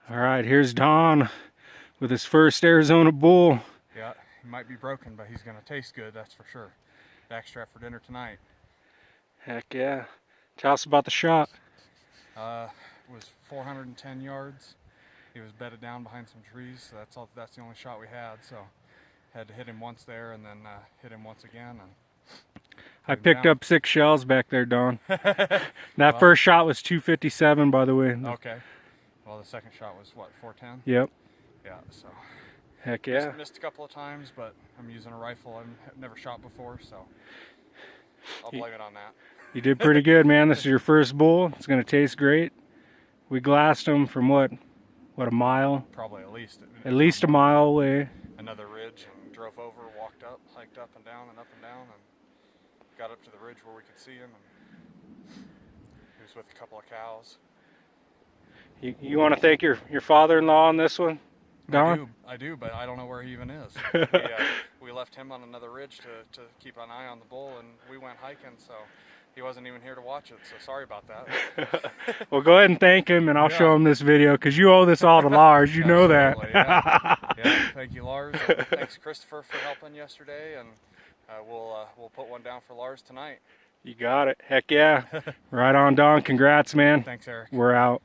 All right, here's Don with his first Arizona bull. Yeah, he might be broken, but he's going to taste good, that's for sure. Backstrap for dinner tonight. Heck yeah. Tell us about the shot. It was 410 yards. He was bedded down behind some trees, so that's the only shot we had. So had to hit him once there and then hit him once again. And I picked up 6 shells back there, Don. That well, first shot was 257, by the way. Okay. Well, the second shot was what, 410? Yep. Yeah, so. Heck yeah. Missed a couple of times, but I'm using a rifle I've never shot before, so I'll blame it on that. You did pretty good, man. This is your first bull. It's going to taste great. We glassed him from what, a mile? Probably at least. At least a mile away. Another ridge, and drove over, walked up, hiked up and down and up and down, and got up to the ridge where we could see him. And he was with a couple of cows. You want to thank your father-in-law on this one, Don? I do, but I don't know where he even is. We left him on another ridge to keep an eye on the bull, and we went hiking, so he wasn't even here to watch it, so sorry about that. Well, go ahead and thank him, and I'll show him this video, because you owe this all to Lars. You know that. Yeah, thank you, Lars. Thanks, Christopher, for helping yesterday, and we'll put one down for Lars tonight. You got it. Heck yeah. Right on, Don. Congrats, man. Thanks, Eric. We're out.